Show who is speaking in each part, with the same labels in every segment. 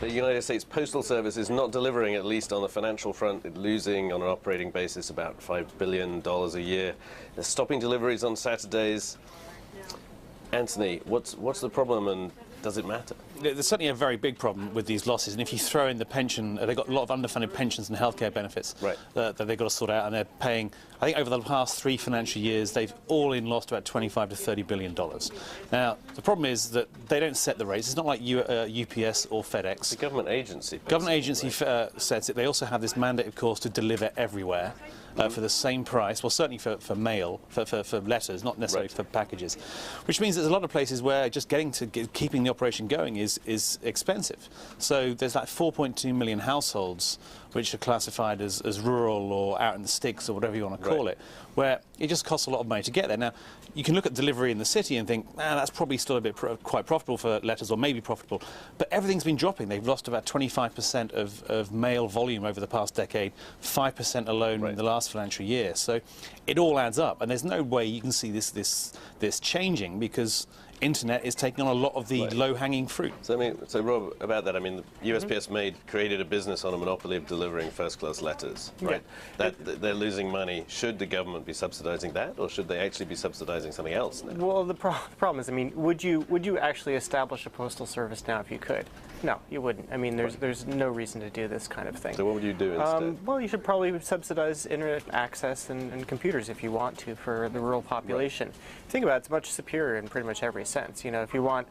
Speaker 1: The United States Postal Service is not delivering, at least on the financial front. It's losing on an operating basis about $5 billion a year. They're stopping deliveries on Saturdays. Anthony, what's the problem, and does it matter?
Speaker 2: There's certainly a very big problem with these losses, and if you throw in the pension, they've got a lot of underfunded pensions and healthcare benefits that they've got to sort out, and they're paying, I think over the past 3 financial years, they've all in lost about $25 to $30 billion. Now, the problem is that they don't set the rates. It's not like UPS or FedEx.
Speaker 1: The government agency.
Speaker 2: Government agency sets it. They also have this mandate, of course, to deliver everywhere. For the same price, well, certainly for mail, for letters, not necessarily for packages, which means there's a lot of places where just keeping the operation going is expensive. So there's like 4.2 million households which are classified as rural or out in the sticks or whatever you want to call it, where it just costs a lot of money to get there. Now, you can look at delivery in the city and think, that's probably still a bit quite profitable for letters, or maybe profitable, but everything's been dropping. They've lost about 25% of mail volume over the past decade, 5% alone in the last financial year. So it all adds up, and there's no way you can see this changing, because internet is taking on a lot of the low-hanging fruit.
Speaker 1: So Rob, about that, the USPS created a business on a monopoly of delivering first-class letters, right? They're losing money. Should the government be subsidizing that, or should they actually be subsidizing something else now?
Speaker 3: Well, the problem is, would you actually establish a postal service now if you could? No, you wouldn't. There's no reason to do this kind of thing.
Speaker 1: So what would you do instead?
Speaker 3: Well, you should probably subsidize internet access and computers if you want to for the rural population. Think about it, it's much superior in pretty much every sense. If you want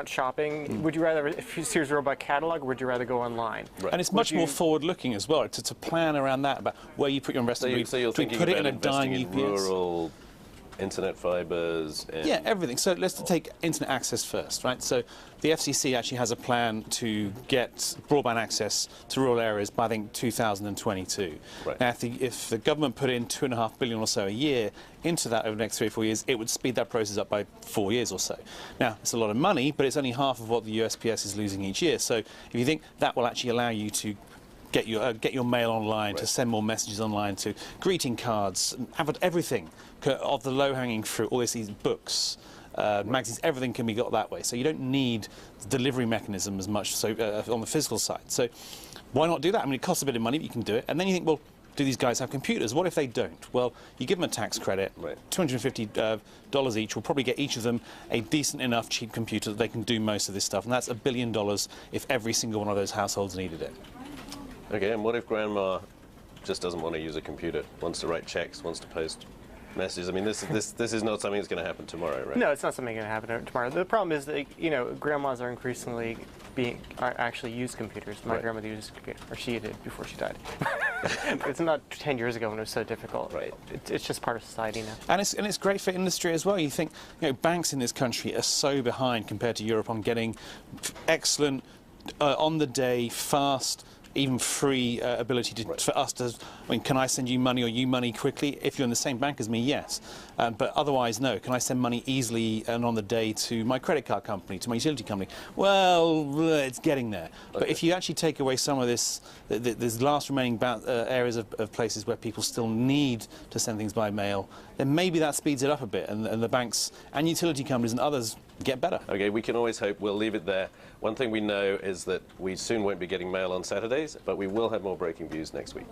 Speaker 3: shopping, would you rather, if you see a robot catalog, or would you rather go online?
Speaker 2: And it's much more forward-looking as well, to plan around that, about where you put your investment.
Speaker 1: So you're thinking
Speaker 2: put it
Speaker 1: about
Speaker 2: in a dying
Speaker 1: investing in rural internet fibers?
Speaker 2: Yeah, everything. So let's take internet access first, right? So the FCC actually has a plan to get broadband access to rural areas by, I think, 2022. Now, if the government put in $2.5 billion or so a year into that over the next 3 or 4 years, it would speed that process up by 4 years or so. Now, it's a lot of money, but it's only half of what the USPS is losing each year. So if you think that will actually allow you to get your mail online, to send more messages online, to greeting cards, everything of the low-hanging fruit, all these books, magazines, everything can be got that way. So you don't need the delivery mechanism as much on the physical side. So why not do that? It costs a bit of money, but you can do it. And then you think, well, do these guys have computers? What if they don't? Well, you give them a tax credit, $250 each will probably get each of them a decent enough cheap computer that they can do most of this stuff. And that's $1 billion if every single one of those households needed it.
Speaker 1: Okay, and what if grandma just doesn't want to use a computer, wants to write checks, wants to post messages? This is not something that's going to happen tomorrow, right?
Speaker 3: No, it's not something going to happen tomorrow. The problem is that grandmas are increasingly actually use computers. My grandmother used a computer, or she did before she died. It's not 10 years ago when it was so difficult. Right. It's just part of society now.
Speaker 2: And it's great for industry as well. You think, banks in this country are so behind compared to Europe on getting excellent, on-the-day, fast, even free ability for us to, can I send you money or you money quickly? If you're in the same bank as me, yes. But otherwise, no. Can I send money easily and on the day to my credit card company, to my utility company? Well, it's getting there. Okay. But if you actually take away some of this last remaining areas of places where people still need to send things by mail, then maybe that speeds it up a bit, and the banks and utility companies and others get better.
Speaker 1: Okay, we can always hope. We'll leave it there. One thing we know is that we soon won't be getting mail on Saturdays, but we will have more breaking views next week.